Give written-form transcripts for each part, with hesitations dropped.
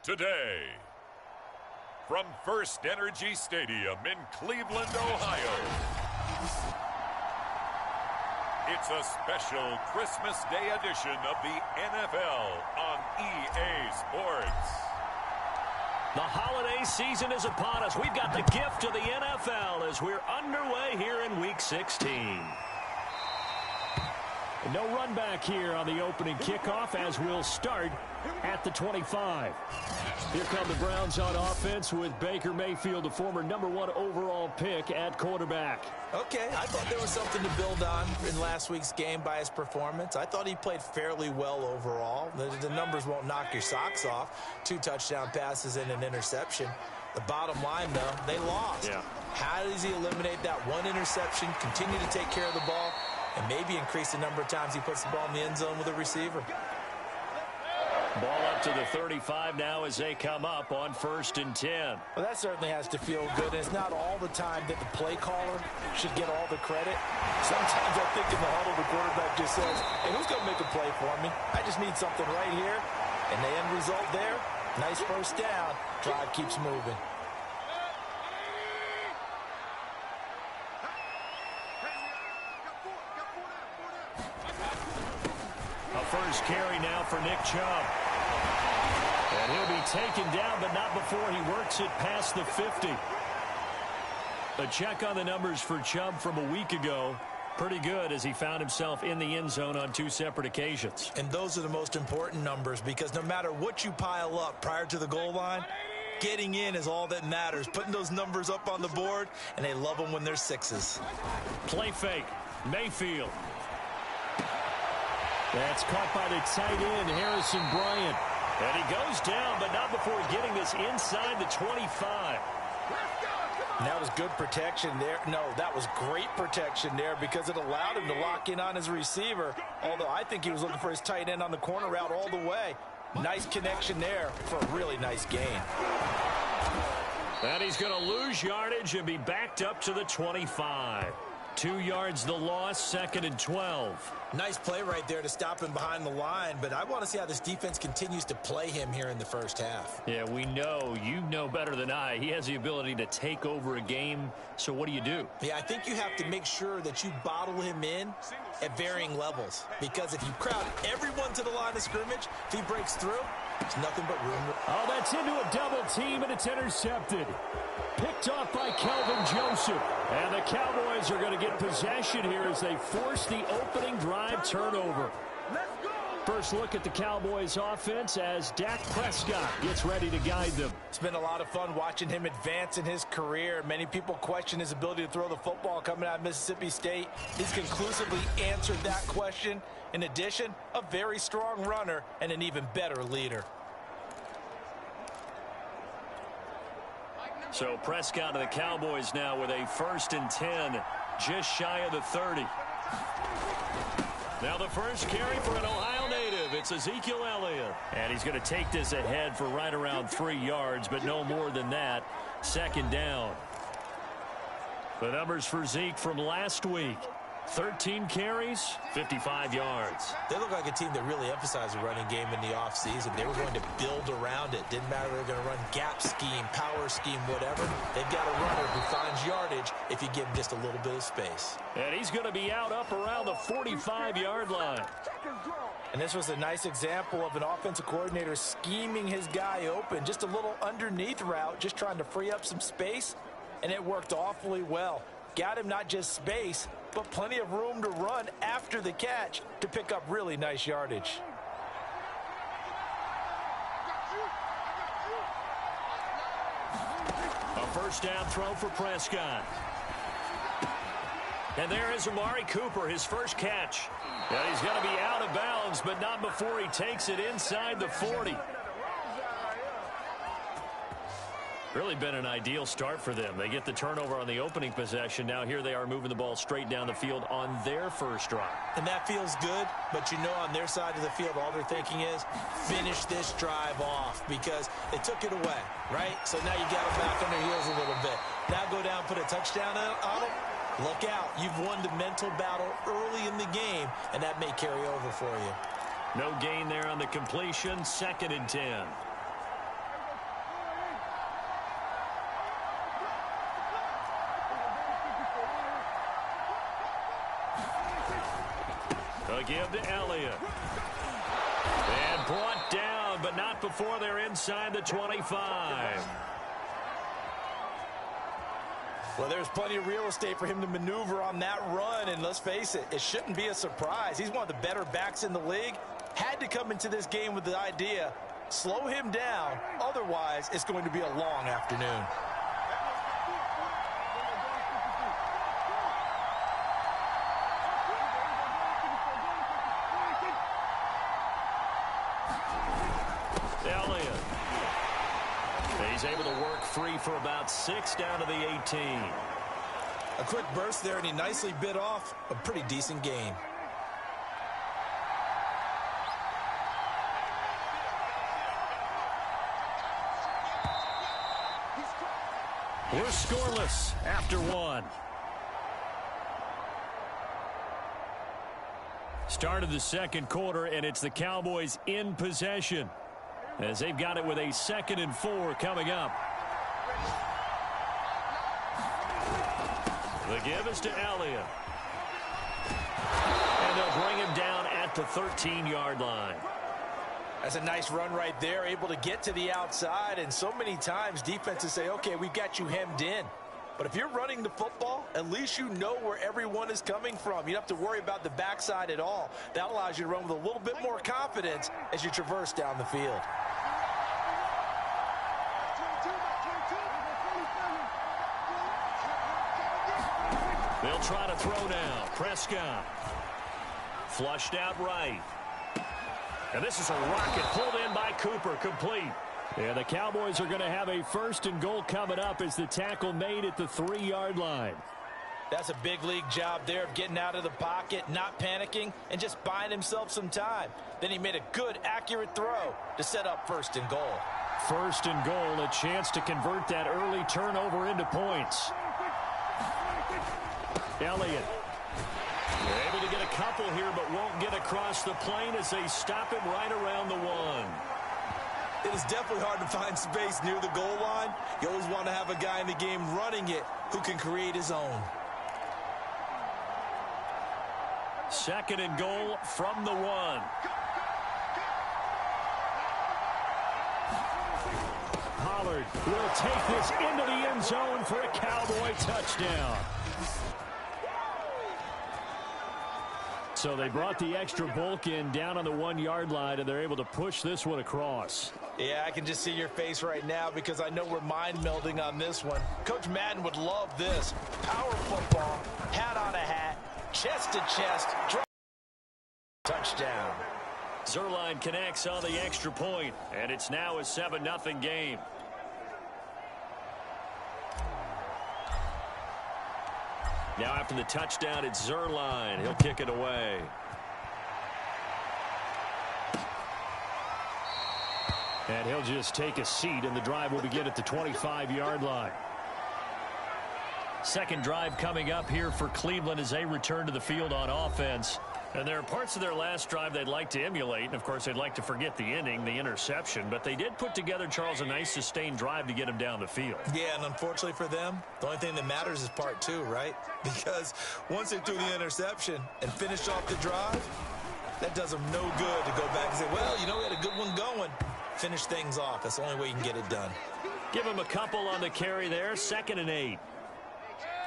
today. From First Energy Stadium in Cleveland, Ohio, it's a special Christmas Day edition of the NFL on EA Sports. The holiday season is upon us. We've got the gift of the NFL as we're underway here in Week 16. No run back here on the opening kickoff as we'll start at the 25. Here come the Browns on offense with Baker Mayfield, the former #1 overall pick at quarterback. Okay, I thought there was something to build on in last week's game by his performance. I thought he played fairly well overall. The numbers won't knock your socks off. 2 touchdown passes and an interception. The bottom line, though, they lost. Yeah. How does he eliminate that one interception, continue to take care of the ball, and maybe increase the number of times he puts the ball in the end zone with a receiver? Ball up to the 35 now as they come up on 1st and 10. Well, that certainly has to feel good. And it's not all the time that the play caller should get all the credit. Sometimes I think in the huddle, the quarterback just says, hey, who's going to make a play for me? I just need something right here. And the end result there, nice first down. Drive keeps moving. First carry now for Nick Chubb. And he'll be taken down, but not before he works it past the 50. A check on the numbers for Chubb from a week ago. Pretty good as he found himself in the end zone on 2 separate occasions. And those are the most important numbers because no matter what you pile up prior to the goal line, getting in is all that matters. Putting those numbers up on the board, and they love them when they're 6s. Play fake. Mayfield. That's caught by the tight end, Harrison Bryant. And he goes down, but not before getting this inside the 25. And that was good protection there. No, that was great protection there because it allowed him to lock in on his receiver. Although I think he was looking for his tight end on the corner route all the way. Nice connection there for a really nice gain. And he's going to lose yardage and be backed up to the 25. 2 yards the loss, 2nd and 12. Nice play right there to stop him behind the line, but I want to see how this defense continues to play him here in the first half. Yeah, we know. You know better than I. He has the ability to take over a game, so what do? Yeah, I think you have to make sure that you bottle him in at varying levels, because if you crowd everyone to the line of scrimmage, if he breaks through, there's nothing but room. Oh, that's into a double team, and it's intercepted. Picked off by Kelvin Joseph. And the Cowboys are going to get possession here as they force the opening drive turnover. First look at the Cowboys offense as Dak Prescott gets ready to guide them. It's been a lot of fun watching him advance in his career. Many people question his ability to throw the football coming out of Mississippi State. He's conclusively answered that question. In addition, a very strong runner and an even better leader. So Prescott of the Cowboys now with a 1st and 10, just shy of the 30. Now the first carry for an Ohio native. It's Ezekiel Elliott. And he's going to take this ahead for right around 3 yards, but no more than that. 2nd down. The numbers for Zeke from last week. 13 carries, 55 yards. They look like a team that really emphasized the running game in the offseason. They were going to build around it. Didn't matter if they were going to run gap scheme, power scheme, whatever. They've got a runner who finds yardage if you give him just a little bit of space. And he's going to be out up around the 45-yard line. And this was a nice example of an offensive coordinator scheming his guy open. Just a little underneath route, just trying to free up some space, and it worked awfully well. Got him not just space, but plenty of room to run after the catch to pick up really nice yardage. A first down throw for Prescott. And there is Amari Cooper, his first catch. And he's going to be out of bounds, but not before he takes it inside the 40. Really been an ideal start for them. They get the turnover on the opening possession. Now here they are moving the ball straight down the field on their first drive. And that feels good, but you know on their side of the field, all they're thinking is finish this drive off because they took it away, right? So now you got them back on their heels a little bit. Now go down, put a touchdown on them. Look out. You've won the mental battle early in the game, and that may carry over for you. No gain there on the completion. 2nd and 10. A give to Elliott. And brought down, but not before they're inside the 25. Well, there's plenty of real estate for him to maneuver on that run, and let's face it, it shouldn't be a surprise. He's one of the better backs in the league. Had to come into this game with the idea, slow him down, otherwise it's going to be a long afternoon. Elliott. He's able to work free for about 6 down to the 18. A quick burst there, and he nicely bit off a pretty decent gain. We're scoreless after 1. Start of the second quarter, and it's the Cowboys in possession, as they've got it with a 2nd and 4 coming up. The give is to Elliott. And they'll bring him down at the 13-yard line. That's a nice run right there, able to get to the outside, and so many times defenses say, okay, we've got you hemmed in. But if you're running the football, at least you know where everyone is coming from. You don't have to worry about the backside at all. That allows you to run with a little bit more confidence as you traverse down the field. They'll try to throw now. Prescott. Flushed out right. And this is a rocket pulled in by Cooper, complete. And the Cowboys are going to have a 1st and goal coming up as the tackle made at the 3-yard line. That's a big league job there of getting out of the pocket, not panicking, and just buying himself some time. Then he made a good, accurate throw to set up 1st and goal. 1st and goal, a chance to convert that early turnover into points. Elliott. They're able to get a couple here, but won't get across the plane as they stop him right around the 1. It is definitely hard to find space near the goal line. You always want to have a guy in the game running it who can create his own. 2nd and goal from the 1. Pollard will take this into the end zone for a Cowboy touchdown. So they brought the extra bulk in down on the 1-yard line, and they're able to push this one across. Yeah, I can just see your face right now because I know we're mind melding on this one. Coach Madden would love this. Power football, hat on a hat, chest to chest, touchdown. Zuerlein connects on the extra point, and it's now a 7-0 game. Now after the touchdown, it's Zuerlein. He'll kick it away. And he'll just take a seat, and the drive will begin at the 25-yard line. Second drive coming up here for Cleveland as they return to the field on offense. And there are parts of their last drive they'd like to emulate. And, of course, they'd like to forget the inning, the interception. But they did put together, Charles, a nice sustained drive to get him down the field. Yeah, and unfortunately for them, the only thing that matters is part 2, right? Because once they threw the interception and finished off the drive, that does them no good to go back and say, well, you know, we had a good one going. Finish things off. That's the only way you can get it done. Give him a couple on the carry there. 2nd and 8.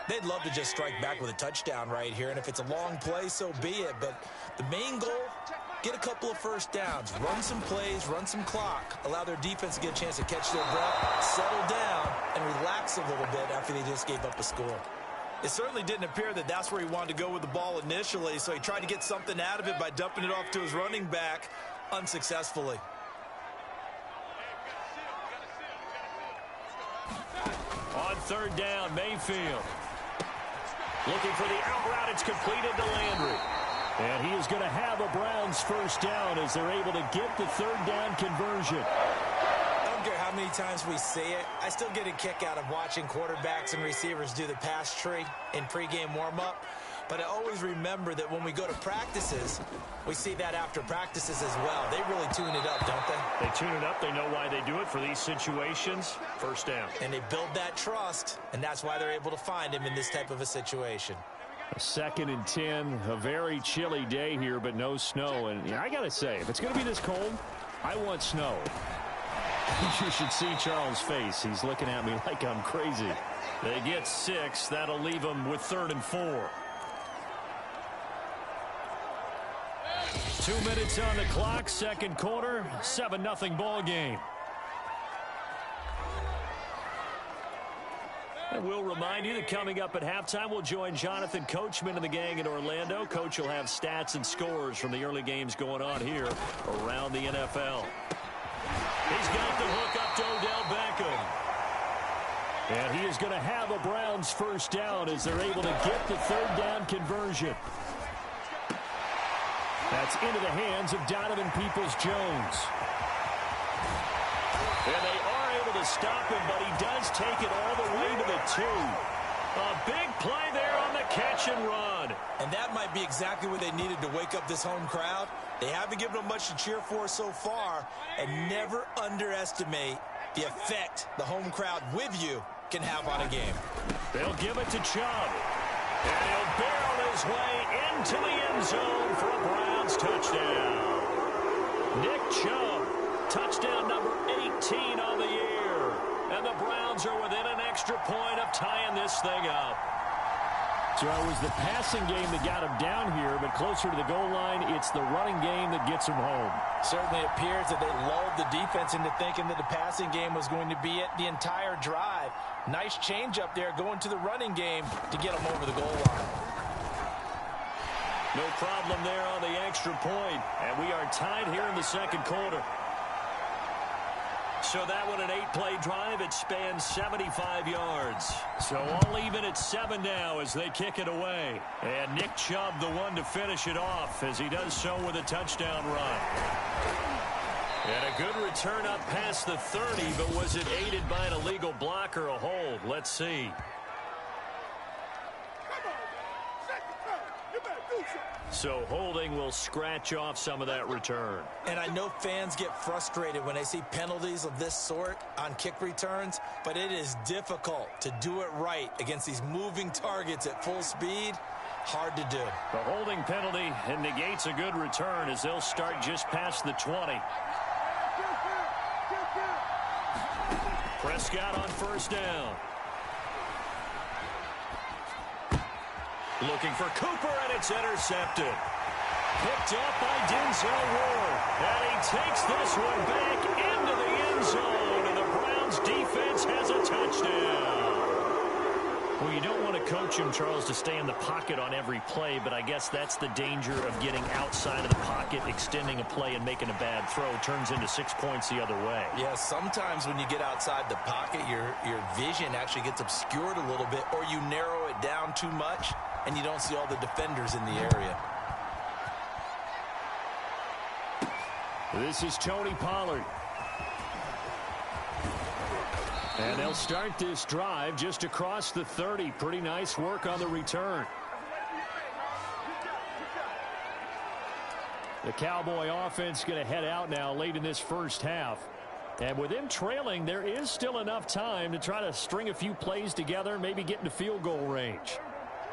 They'd love to just strike back with a touchdown right here, and if it's a long play, so be it. But the main goal, get a couple of first downs, run some plays, run some clock, allow their defense to get a chance to catch their breath, settle down, and relax a little bit after they just gave up a score. It certainly didn't appear that that's where he wanted to go with the ball initially, so he tried to get something out of it by dumping it off to his running back unsuccessfully. On 3rd down, Mayfield. Looking for the out route. It's completed to Landry. And he is going to have a Browns first down as they're able to get the 3rd down conversion. I don't care how many times we say it. I still get a kick out of watching quarterbacks and receivers do the pass tree in pregame warm-up. But I always remember that when we go to practices, we see that after practices as well. They really tune it up, don't they? They tune it up. They know why they do it for these situations. First down. And they build that trust, and that's why they're able to find him in this type of a situation. 2nd and 10, a very chilly day here, but no snow. And I got to say, if it's going to be this cold, I want snow. You should see Charles' face. He's looking at me like I'm crazy. They get 6. That'll leave them with 3rd and 4. 2 minutes on the clock, second quarter, 7-0 ball game. And we'll remind you that coming up at halftime, we'll join Jonathan Coachman and the gang in Orlando. Coach will have stats and scores from the early games going on here around the NFL. He's got the hook up to Odell Beckham. And he is going to have a Browns first down as they're able to get the 3rd down conversion. That's into the hands of Donovan Peoples-Jones. And they are able to stop him, but he does take it all the way to the 2. A big play there on the catch and run. And that might be exactly what they needed to wake up this home crowd. They haven't given them much to cheer for so far, and never underestimate the effect the home crowd with you can have on a game. They'll give it to Chubb. And he'll barrel his way into the end zone for a Browns touchdown. Nick Chubb, touchdown number 18 on the year. And the Browns are within an extra point of tying this thing up. So it was the passing game that got him down here, but closer to the goal line, it's the running game that gets him home. Certainly appears that they lulled the defense into thinking that the passing game was going to be it the entire drive. Nice change up there going to the running game to get them over the goal line. No problem there on the extra point, and we are tied here in the second quarter. So that one an 8-play drive. It spans 75 yards. So all even at 7 now as they kick it away. And Nick Chubb the one to finish it off as he does so with a touchdown run. And a good return up past the 30, but was it aided by an illegal block or a hold? Let's see. So holding will scratch off some of that return. And I know fans get frustrated when they see penalties of this sort on kick returns, but it is difficult to do it right against these moving targets at full speed. Hard to do. The holding penalty and negates a good return as they'll start just past the 20. Prescott on first down. Looking for Cooper, and it's intercepted. Picked up by Denzel Ward. And he takes this one back into the end zone. And the Browns defense has a touchdown. Well, you don't want to coach him, Charles, to stay in the pocket on every play, but I guess that's the danger of getting outside of the pocket, extending a play and making a bad throw. Turns into 6 points the other way. Yeah, sometimes when you get outside the pocket, your vision actually gets obscured a little bit, or you narrow it down too much, and you don't see all the defenders in the area. This is Tony Pollard. And they'll start this drive just across the 30. Pretty nice work on the return. The Cowboy offense going to head out now late in this first half. And with them trailing, there is still enough time to try to string a few plays together, maybe get into field goal range.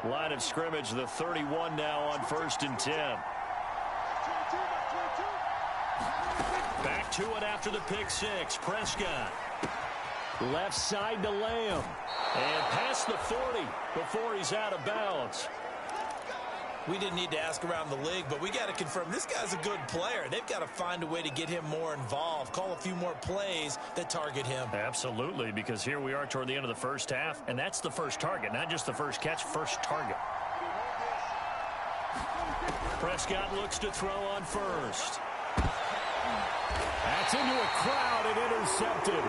Line of scrimmage, the 31 now on 1st and 10. Back to it after the pick six. Prescott. Left side to Lamb. And past the 40 before he's out of bounds. We didn't need to ask around the league, but we got to confirm this guy's a good player. They've got to find a way to get him more involved, call a few more plays that target him. Absolutely, because here we are toward the end of the first half, and that's the first target, not just the first catch, first target. Prescott looks to throw on first. That's into a crowd and intercepted.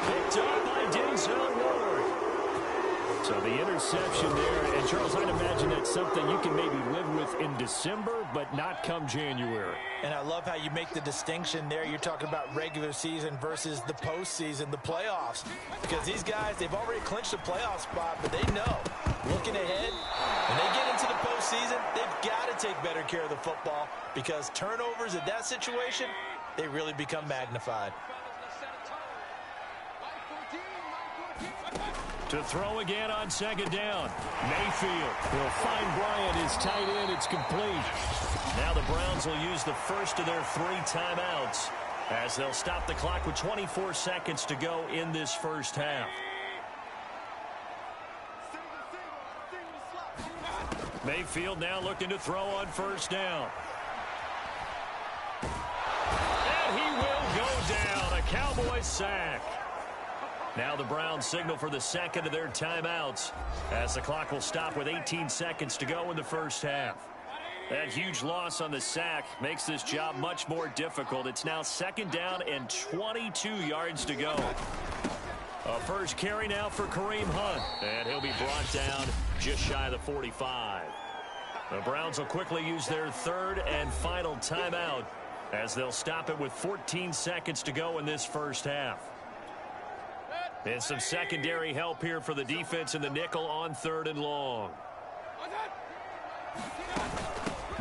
Picked up by Denzel Ward. So the interception there, and Charles, I'd imagine that's something you can maybe live with in December, but not come January. And I love how you make the distinction there. You're talking about regular season versus the postseason, the playoffs. Because these guys, they've already clinched a playoff spot, but they know, looking ahead, when they get into the postseason, they've got to take better care of the football because turnovers in that situation, they really become magnified. To throw again on second down. Mayfield will find Bryant, his tight end. It's complete. Now the Browns will use the first of their 3 timeouts as they'll stop the clock with 24 seconds to go in this first half. Mayfield now looking to throw on first down. And he will go down. A Cowboy sack. Now the Browns signal for the second of their timeouts as the clock will stop with 18 seconds to go in the first half. That huge loss on the sack makes this job much more difficult. It's now second down and 22 yards to go. A first carry now for Kareem Hunt, and he'll be brought down just shy of the 45. The Browns will quickly use their third and final timeout as they'll stop it with 14 seconds to go in this first half. And some secondary help here for the defense in the nickel on third and long.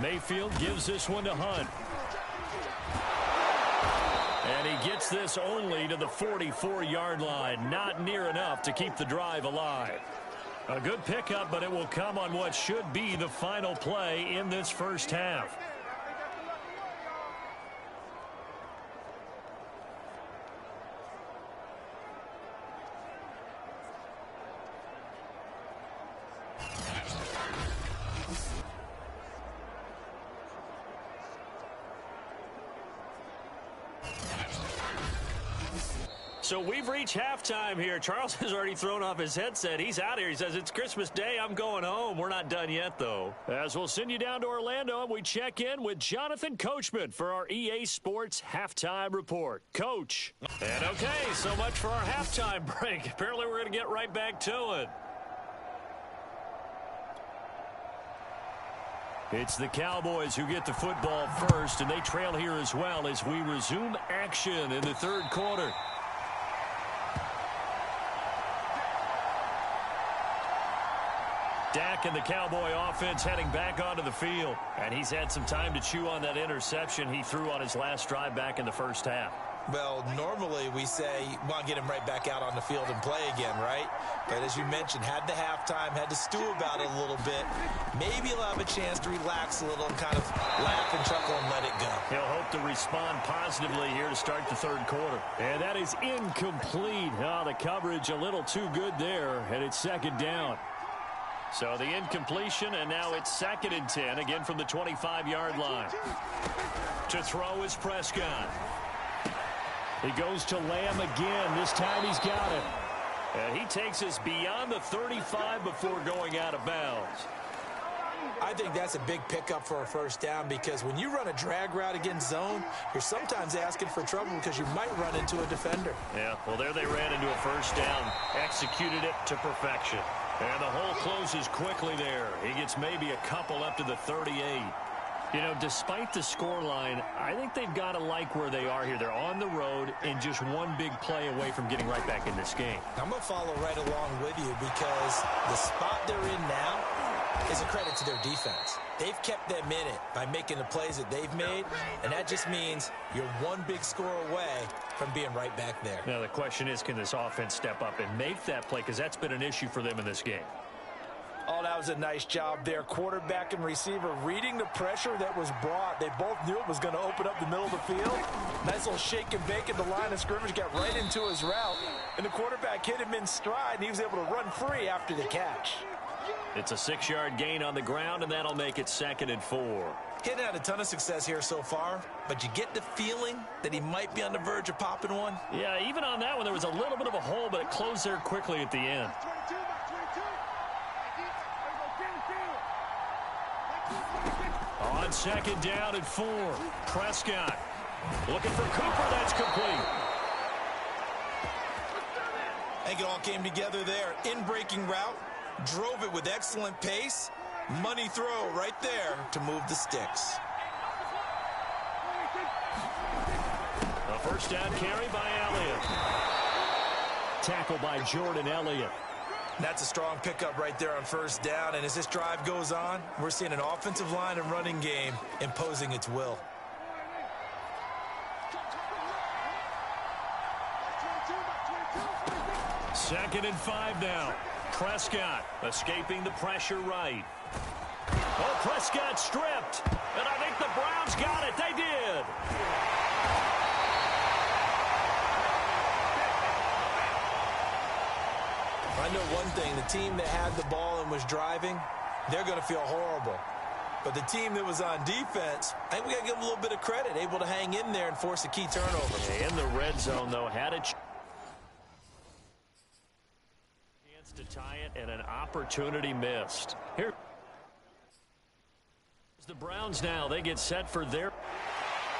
Mayfield gives this one to Hunt. And he gets this only to the 44-yard line. Not near enough to keep the drive alive. A good pickup, but it will come on what should be the final play in this first half. So we've reached halftime here. Charles has already thrown off his headset. He's out here. He says, it's Christmas Day. I'm going home. We're not done yet, though. As we'll send you down to Orlando, and we check in with Jonathan Coachman for our EA Sports Halftime Report. Coach. And okay, so much for our halftime break. Apparently we're going to get right back to it. It's the Cowboys who get the football first, and they trail here as well as we resume action in the third quarter. Dak and the Cowboy offense heading back onto the field. And he's had some time to chew on that interception he threw on his last drive back in the first half. Well, normally we say, want to get him right back out on the field and play again, right? But as you mentioned, had the halftime, had to stew about it a little bit. Maybe he'll have a chance to relax a little and kind of laugh and chuckle and let it go. He'll hope to respond positively here to start the third quarter. And that is incomplete. Oh, the coverage a little too good there, and it's second down. So the incompletion, and now it's 2nd and 10, again from the 25-yard line. To throw is Prescott. He goes to Lamb again. This time he's got it. And he takes us beyond the 35 before going out of bounds. I think that's a big pickup for a first down because when you run a drag route against zone, you're sometimes asking for trouble because you might run into a defender. Yeah, well, there they ran into a first down, executed it to perfection. And the hole closes quickly there. He gets maybe a couple up to the 38. You know, despite the scoreline, I think they've got to like where they are here. They're on the road and just one big play away from getting right back in this game. I'm going to follow right along with you because the spot they're in now is a credit to their defense. They've kept them in it by making the plays that they've made, and that just means you're one big score away from being right back there. Now, the question is, can this offense step up and make that play? Because that's been an issue for them in this game. Oh, that was a nice job there. Quarterback and receiver reading the pressure that was brought. They both knew it was going to open up the middle of the field. Nice little shake and bake at the line of scrimmage. Got right into his route. And the quarterback hit him in stride, and he was able to run free after the catch. It's a 6-yard gain on the ground, and that'll make it 2nd and 4. He hadn't had a ton of success here so far, but you get the feeling that he might be on the verge of popping one. Yeah, even on that one, there was a little bit of a hole, but it closed there quickly at the end. On 2nd down and 4, Prescott looking for Cooper. That's complete. I think it all came together there. In-breaking route, drove it with excellent pace. Money throw right there to move the sticks. A first down carry by Elliott. Tackle by Jordan Elliott. That's a strong pickup right there on first down. And as this drive goes on, we're seeing an offensive line and running game imposing its will. 2nd and 5 now. Prescott escaping the pressure right. Oh, Prescott stripped. And I think the Browns got it. They did. I know one thing. The team that had the ball and was driving, they're going to feel horrible. But the team that was on defense, I think we got to give them a little bit of credit, able to hang in there and force a key turnover. In the red zone, though, had a chance to tie it and an opportunity missed. Here's the Browns now. They get set for their...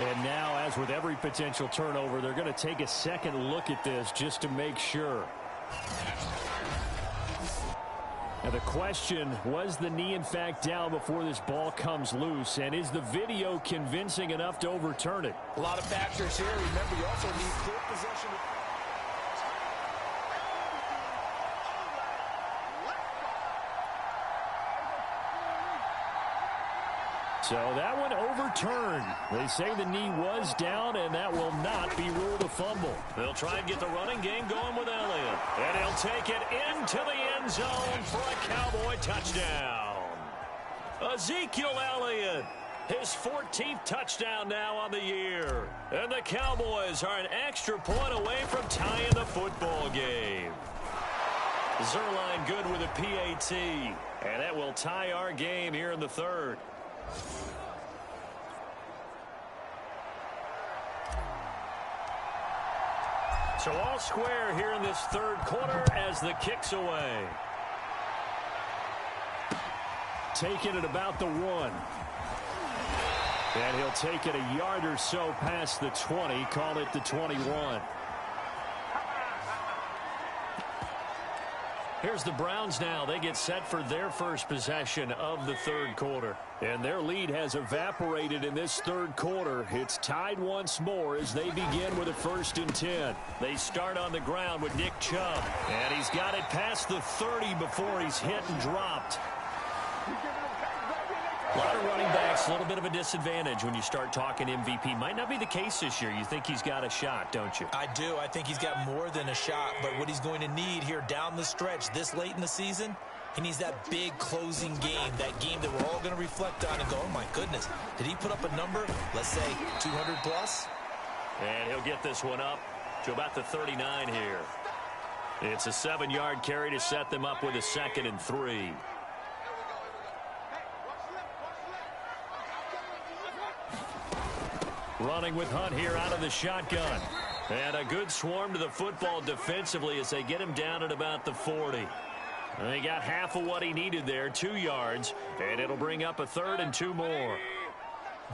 And now, as with every potential turnover, they're going to take a second look at this just to make sure. Now the question, was the knee in fact down before this ball comes loose? And is the video convincing enough to overturn it? A lot of factors here. Remember, you also need clear possession. So that one overturned. They say the knee was down, and that will not be ruled a fumble. They'll try and get the running game going with Elliott. And he'll take it into the end zone for a Cowboy touchdown. Ezekiel Elliott, his 14th touchdown now on the year. And the Cowboys are an extra point away from tying the football game. Zerline good with a PAT. And that will tie our game here in the third. So all square here in this third quarter as the kick's away. Taking it about the 1. And he'll take it a yard or so past the 20, call it the 21. Here's the Browns now. They get set for their first possession of the third quarter. And their lead has evaporated in this third quarter. It's tied once more as they begin with a 1st and 10. They start on the ground with Nick Chubb. And he's got it past the 30 before he's hit and dropped. A lot of running backs, a little bit of a disadvantage when you start talking MVP. Might not be the case this year. You think he's got a shot, don't you? I do. I think he's got more than a shot. But what he's going to need here down the stretch this late in the season, he needs that big closing game, that game that we're all going to reflect on and go, oh, my goodness, did he put up a number, let's say, 200 plus? And he'll get this one up to about the 39 here. It's a 7-yard carry to set them up with a 2nd and 3. Running with Hunt here out of the shotgun. And a good swarm to the football defensively as they get him down at about the 40. And he got half of what he needed there, 2 yards, and it'll bring up a 3rd and 2 more.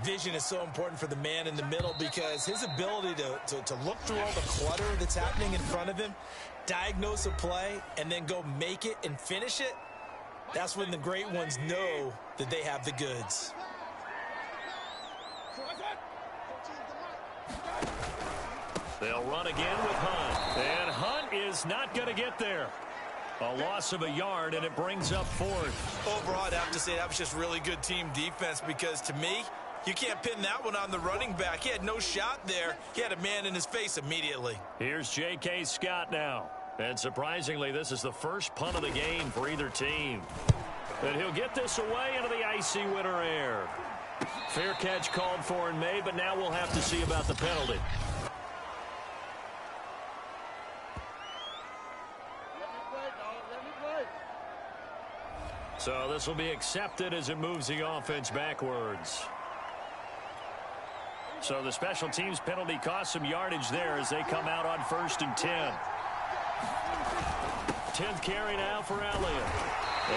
Vision is so important for the man in the middle because his ability to look through all the clutter that's happening in front of him, diagnose a play, and then go make it and finish it, that's when the great ones know that they have the goods. They'll run again with Hunt. And Hunt is not going to get there. A loss of a yard, and it brings up 4th. Overall, I'd have to say that was just really good team defense because, to me, you can't pin that one on the running back. He had no shot there. He had a man in his face immediately. Here's J.K. Scott now. And surprisingly, this is the first punt of the game for either team. And he'll get this away into the icy winter air. Fair catch called for and made, but now we'll have to see about the penalty. So this will be accepted as it moves the offense backwards. So the special teams penalty cost some yardage there as they come out on 1st and 10. 10th carry now for Elliott.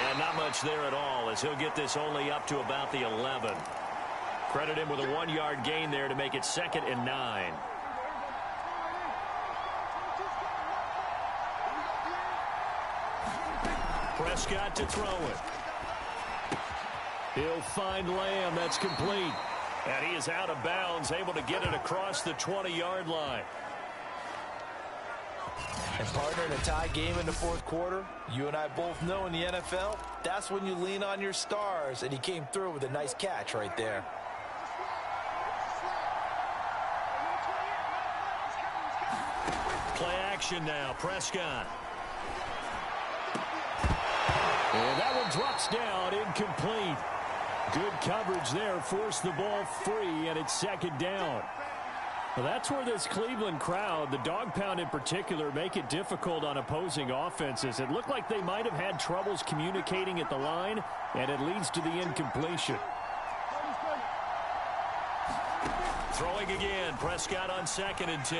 And not much there at all as he'll get this only up to about the 11. Credit him with a 1-yard gain there to make it 2nd and 9. Prescott to throw it. He'll find Lamb. That's complete. And he is out of bounds, able to get it across the 20-yard line. And partner, in a tie game in the fourth quarter, you and I both know in the NFL, that's when you lean on your stars. And he came through with a nice catch right there. Play action now. Prescott. And that one drops down, incomplete. Good coverage there, forced the ball free, and it's second down. Well, that's where this Cleveland crowd, the dog pound in particular, make it difficult on opposing offenses. It looked like they might have had troubles communicating at the line, and it leads to the incompletion. Throwing again, Prescott on 2nd and 10.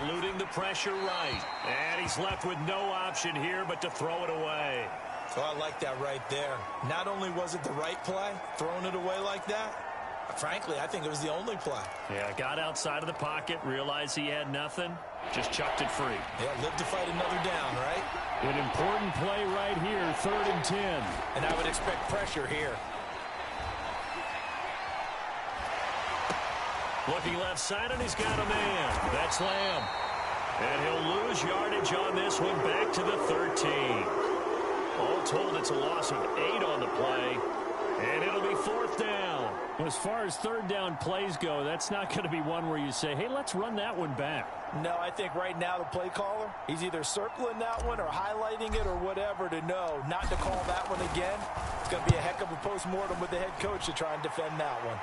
Eluding the pressure right. And he's left with no option here but to throw it away. So I like that right there. Not only was it the right play, throwing it away like that, frankly, I think it was the only play. Yeah, got outside of the pocket, realized he had nothing, just chucked it free. Yeah, live to fight another down, right? An important play right here, 3rd and 10. And I would expect pressure here. Looking left side, and he's got a man. That's Lamb. And he'll lose yardage on this one, back to the 13. All told, it's a loss of 8 on the play. And it'll be 4th down. As far as 3rd down plays go, that's not going to be one where you say, hey, let's run that one back. No, I think right now the play caller, he's either circling that one or highlighting it or whatever to know not to call that one again. It's going to be a heck of a postmortem with the head coach to try and defend that one.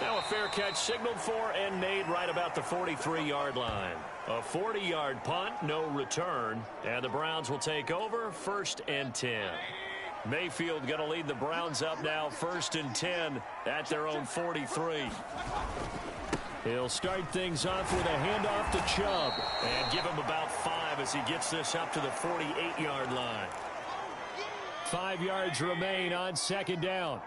Now a fair catch signaled for and made right about the 43-yard line. A 40-yard punt, no return. And the Browns will take over, 1st and 10. Mayfield going to lead the Browns up now, 1st and 10 at their own 43. He'll start things off with a handoff to Chubb. And give him about 5 as he gets this up to the 48-yard line. 5 yards remain on 2nd down.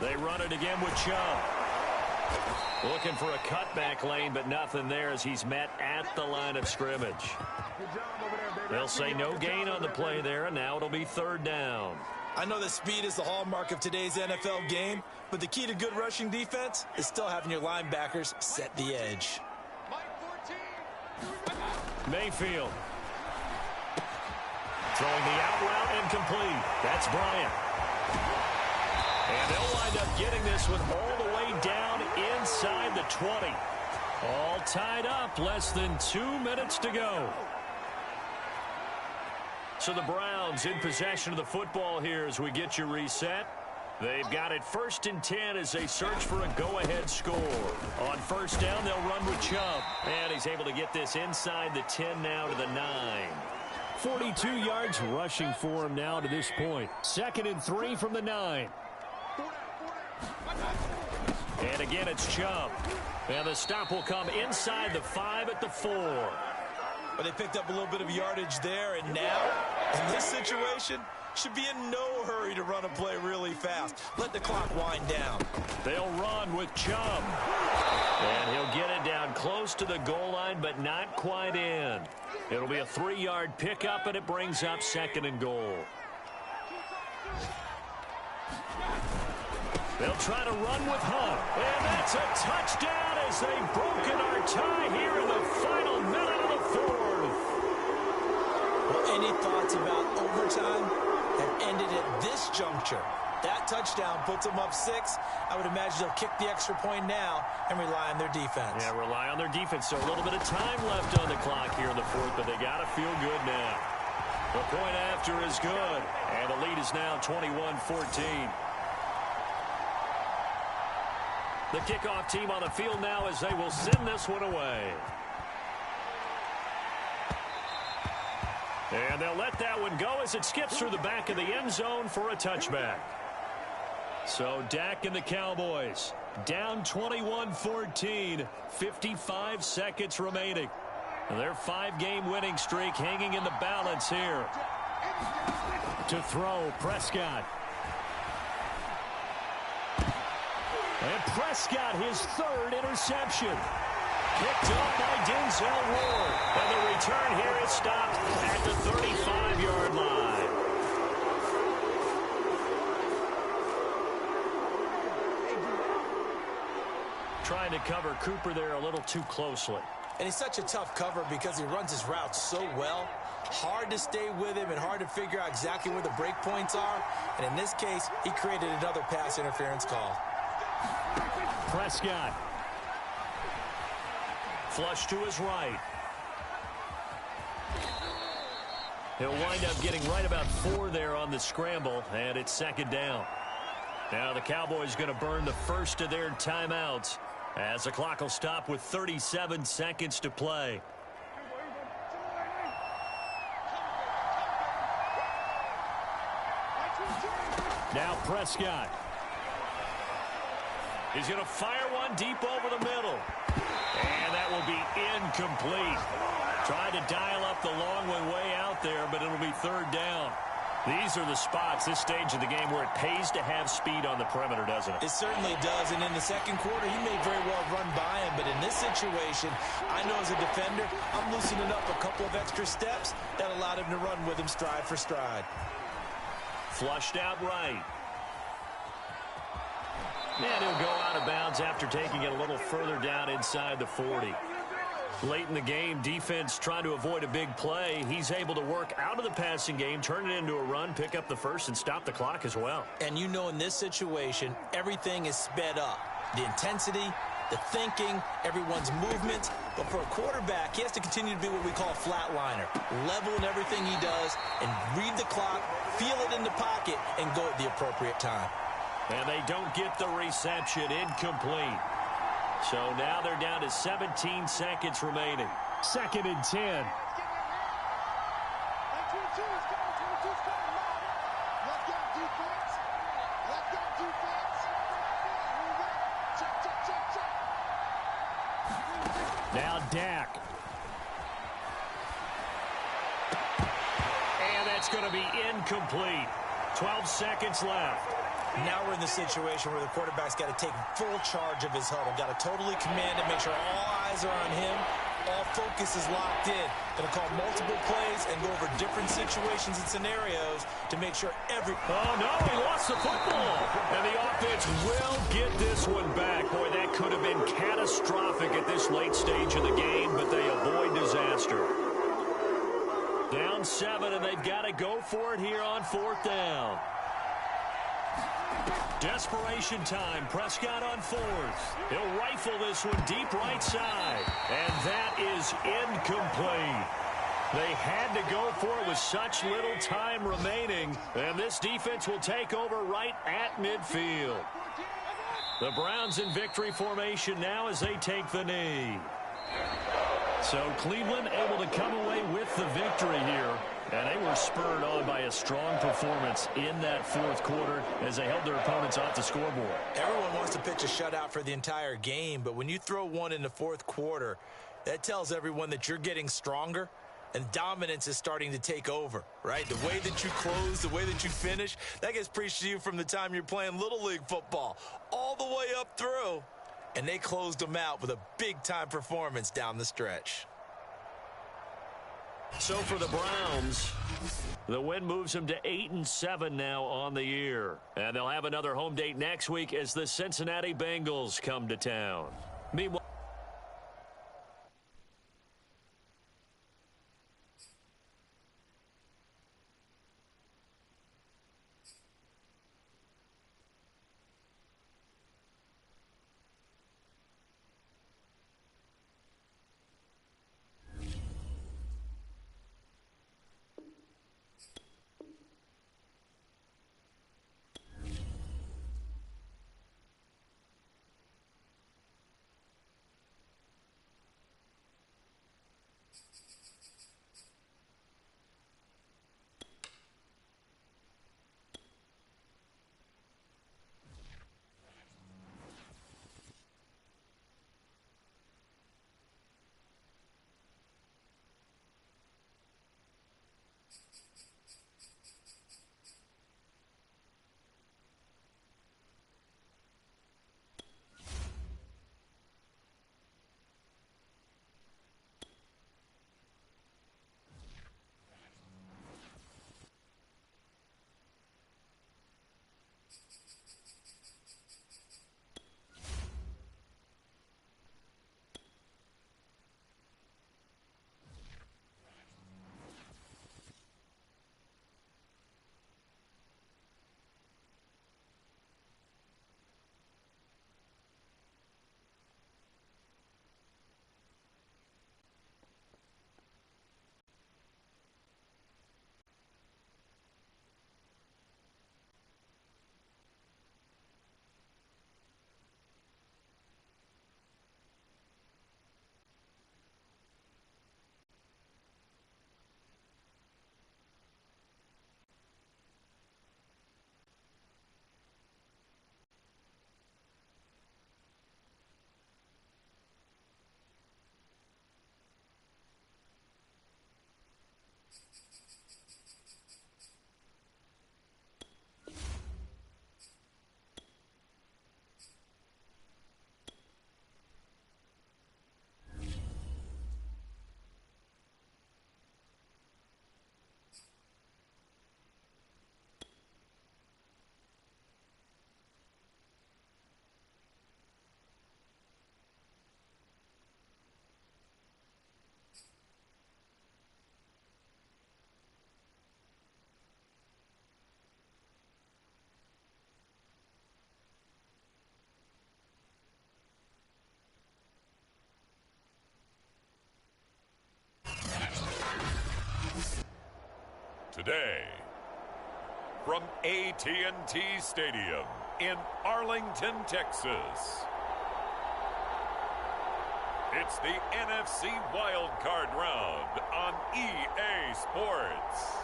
They run it again with Chubb. Looking for a cutback lane, but nothing there as he's met at the line of scrimmage. They'll say no gain on the play there, and now it'll be 3rd down. I know that speed is the hallmark of today's NFL game, but the key to good rushing defense is still having your linebackers set the edge. Mayfield. Throwing the out route incomplete. That's Bryant. And they'll wind up getting this one all the way down inside the 20. All tied up, less than 2 minutes to go. So the Browns in possession of the football here as we get you reset. They've got it 1st and 10 as they search for a go-ahead score. On 1st down, they'll run with Chubb. And he's able to get this inside the 10 now to the 9. 42 yards rushing for him now to this point. 2nd and 3 from the 9. And again, it's Chubb. And the stop will come inside the 5 at the 4. But they picked up a little bit of yardage there, and now, in this situation, should be in no hurry to run a play really fast. Let the clock wind down. They'll run with Chubb. And he'll get it down close to the goal line, but not quite in. It'll be a 3-yard pickup, and it brings up 2nd and goal. They'll try to run with Hunt. And that's a touchdown as they've broken our tie here in the final minute of the 4th. Well, any thoughts about overtime have ended at this juncture. That touchdown puts them up 6. I would imagine they'll kick the extra point now and rely on their defense. Yeah, rely on their defense. So a little bit of time left on the clock here in the 4th, but they got to feel good now. The point after is good, and the lead is now 21-14. The kickoff team on the field now as they will send this one away. And they'll let that one go as it skips through the back of the end zone for a touchback. So Dak and the Cowboys down 21-14, 55 seconds remaining. And their 5-game winning streak hanging in the balance here. To throw, Prescott. And Prescott, his 3rd interception. Picked up by Denzel Ward. And the return here is stopped at the 35-yard line. Trying to cover Cooper there a little too closely. And he's such a tough cover because he runs his routes so well. Hard to stay with him and hard to figure out exactly where the break points are. And in this case, he created another pass interference call. Prescott. Flush to his right. He'll wind up getting right about 4 there on the scramble, and it's second down. Now the Cowboys going to burn the first of their timeouts as the clock will stop with 37 seconds to play. Now Prescott. He's going to fire one deep over the middle. And that will be incomplete. Tried to dial up the long one way out there, but it'll be third down. These are the spots, this stage of the game, where it pays to have speed on the perimeter, doesn't it? It certainly does, and in the second quarter, he may very well run by him, but in this situation, I know as a defender, I'm loosening up a couple of extra steps that allowed him to run with him stride for stride. Flushed out right. And he'll go out of bounds after taking it a little further down inside the 40. Late in the game, defense trying to avoid a big play. He's able to work out of the passing game, turn it into a run, pick up the first, and stop the clock as well. And you know in this situation, everything is sped up. The intensity, the thinking, everyone's movement. But for a quarterback, he has to continue to be what we call a flatliner. Level in everything he does and read the clock, feel it in the pocket, and go at the appropriate time. And they don't get the reception. Incomplete. So now they're down to 17 seconds remaining. Second and 10. Now Dak. And that's going to be incomplete. 12 seconds left. Now we're in the situation where the quarterback's got to take full charge of his huddle. Got to totally command it, make sure all eyes are on him. All focus is locked in. Going to call multiple plays and go over different situations and scenarios to make sure every... Oh, no, he lost the football. And the offense will get this one back. Boy, that could have been catastrophic at this late stage of the game, but they avoid disaster. Down 7, and they've got to go for it here on fourth down. Desperation time. Prescott on fourth. He'll rifle this one deep right side. And that is incomplete. They had to go for it with such little time remaining. And this defense will take over right at midfield. The Browns in victory formation now as they take the knee. So Cleveland able to come away with the victory here. And they were spurred on by a strong performance in that fourth quarter as they held their opponents off the scoreboard. Everyone wants to pitch a shutout for the entire game, but when you throw one in the fourth quarter, that tells everyone that you're getting stronger and dominance is starting to take over, right? The way that you close, the way that you finish, that gets preached to you from the time you're playing Little League football all the way up through. And they closed them out with a big-time performance down the stretch. So for the Browns, the win moves them to 8-7 now on the year. And they'll have another home date next week as the Cincinnati Bengals come to town. Meanwhile, today. From AT&T Stadium in Arlington, Texas, it's the NFC Wild Card Round on EA Sports.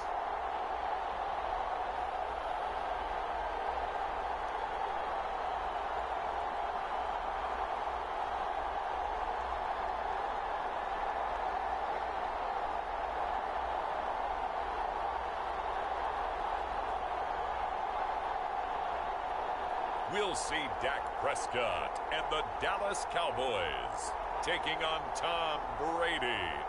We'll see Dak Prescott and the Dallas Cowboys taking on Tom Brady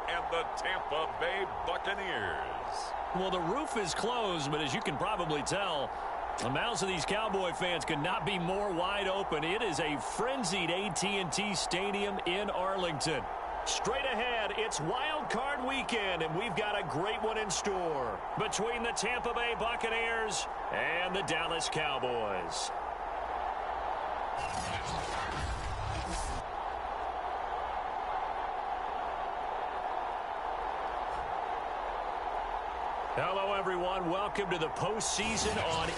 and the Tampa Bay Buccaneers. Well, the roof is closed, but as you can probably tell, the mouths of these Cowboy fans could not be more wide open. It is a frenzied AT&T Stadium in Arlington. Straight ahead, it's Wild Card Weekend, and we've got a great one in store between the Tampa Bay Buccaneers and the Dallas Cowboys. Hello, everyone. Welcome to the postseason on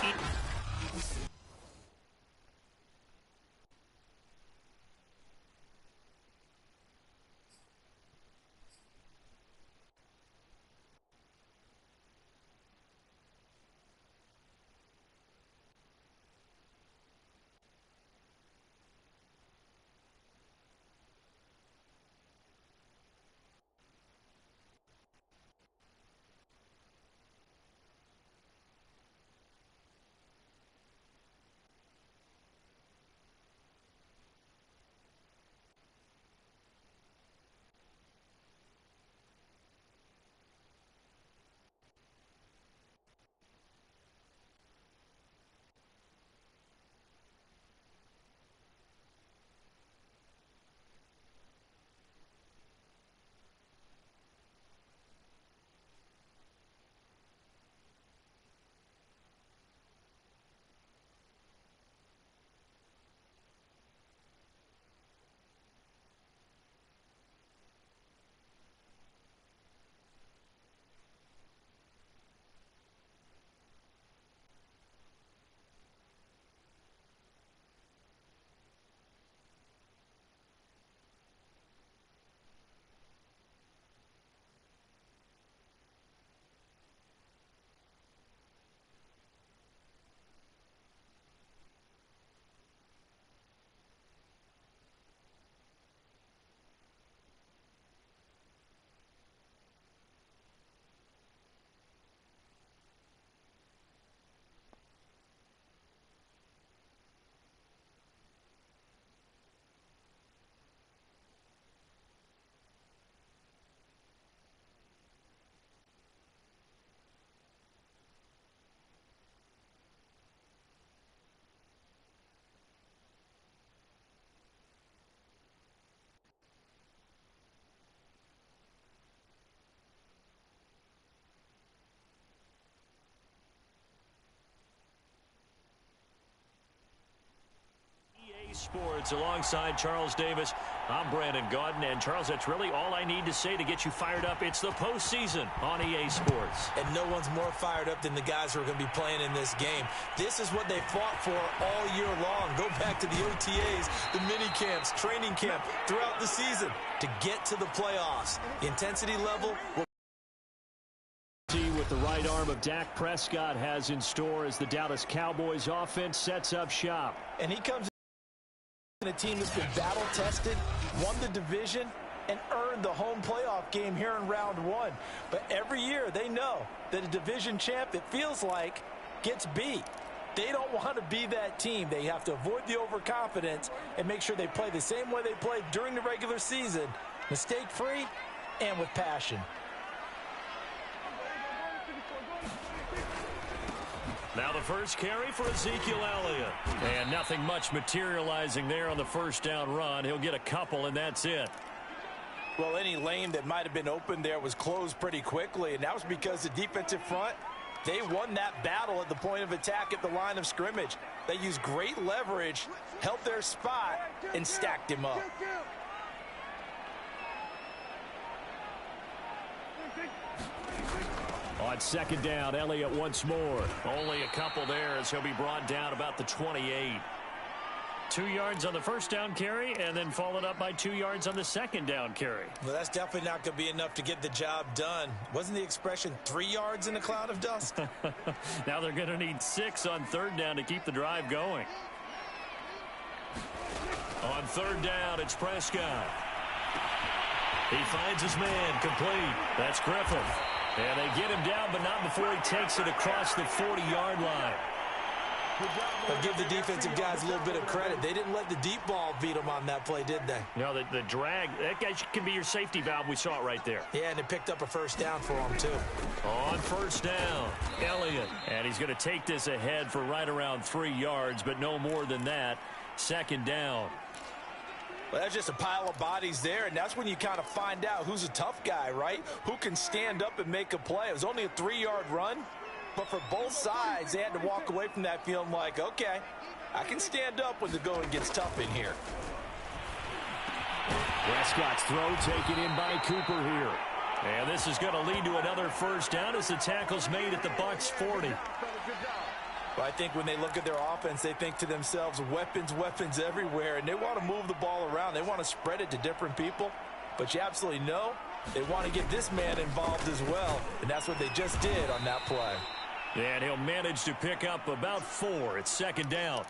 Sports alongside Charles Davis. I'm Brandon Gaudin, and Charles, that's really all I need to say to get you fired up. It's the postseason on EA Sports. And no one's more fired up than the guys who are going to be playing in this game. This is what they fought for all year long. Go back to the OTAs, the mini camps, training camp throughout the season to get to the playoffs. The intensity level will see what the right arm of Dak Prescott has in store as the Dallas Cowboys offense sets up shop. And he comes in a team that's been battle-tested, won the division, and earned the home playoff game here in round one. But every year they know that a division champ, it feels like, gets beat. They don't want to be that team. They have to avoid the overconfidence and make sure they play the same way they played during the regular season, mistake-free and with passion. Now the first carry for Ezekiel Elliott. And nothing much materializing there on the first down run. He'll get a couple, and that's it. Well, any lane that might have been open there was closed pretty quickly, and that was because the defensive front, they won that battle at the point of attack at the line of scrimmage. They used great leverage, held their spot, and stacked him up. On second down, Elliott once more. Only a couple there as he'll be brought down about the 28. 2 yards on the first down carry, and then followed up by 2 yards on the second down carry. Well, that's definitely not going to be enough to get the job done. Wasn't the expression 3 yards in a cloud of dust? Now they're going to need 6 on third down to keep the drive going. On third down, it's Prescott. He finds his man, complete. That's Griffin. And they get him down, but not before he takes it across the 40-yard line. But give the defensive guys a little bit of credit. They didn't let the deep ball beat them on that play, did they? No, the drag, that guy can be your safety valve. We saw it right there. Yeah, and it picked up a first down for him, too. On first down, Elliott. And he's going to take this ahead for right around 3 yards, but no more than that. Second down. Well, that's just a pile of bodies there, and that's when you kind of find out who's a tough guy, right? Who can stand up and make a play. It was only a 3-yard run. But for both sides, they had to walk away from that feeling like, okay, I can stand up when the going gets tough in here. Prescott's throw taken in by Cooper here. And this is going to lead to another first down as the tackle's made at the Bucs 40. Well, I think when they look at their offense, they think to themselves, weapons, weapons everywhere, and they want to move the ball around. They want to spread it to different people. But you absolutely know they want to get this man involved as well, and that's what they just did on that play. And he'll manage to pick up about 4. It's second down.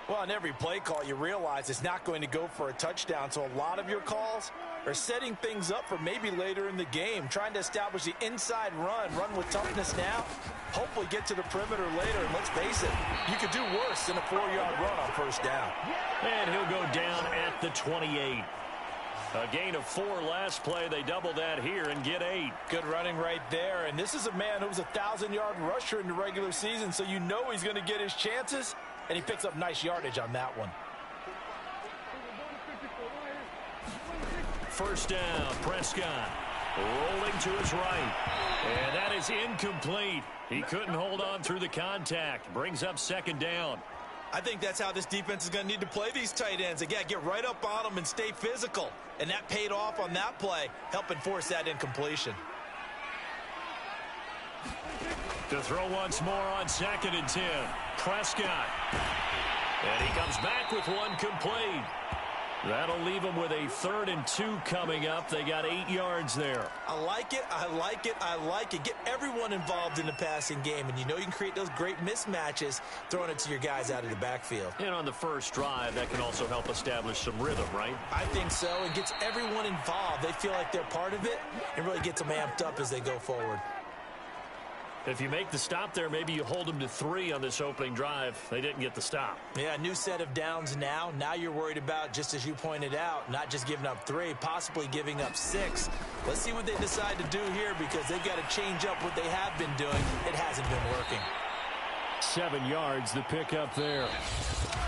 Well, on every play call, you realize it's not going to go for a touchdown. So a lot of your calls are setting things up for maybe later in the game, trying to establish the inside run with toughness now, hopefully get to the perimeter later. And let's face it, you could do worse than a 4-yard run on first down. And he'll go down at the 28. A gain of 4 last play. They double that here and get 8. Good running right there. And this is a man who was a 1,000-yard rusher in the regular season, so you know he's going to get his chances. And he picks up nice yardage on that one. First down, Prescott rolling to his right. And that is incomplete. He couldn't hold on through the contact. Brings up second down. I think that's how this defense is going to need to play these tight ends. Again, get right up on them and stay physical. And that paid off on that play, helping force that incompletion. To throw once more on 2nd and 10. Prescott. And he comes back with one complete. That'll leave him with a 3rd and 2 coming up. They got 8 yards there. I like it. I like it. I like it. Get everyone involved in the passing game. And you know you can create those great mismatches throwing it to your guys out of the backfield. And on the first drive, that can also help establish some rhythm, right? I think so. It gets everyone involved. They feel like they're part of it and really gets them amped up as they go forward. If you make the stop there, maybe you hold them to 3 on this opening drive. They didn't get the stop. Yeah, new set of downs now. Now you're worried about, just as you pointed out, not just giving up 3, possibly giving up 6. Let's see what they decide to do here because they've got to change up what they have been doing. It hasn't been working. 7 yards, the pickup there.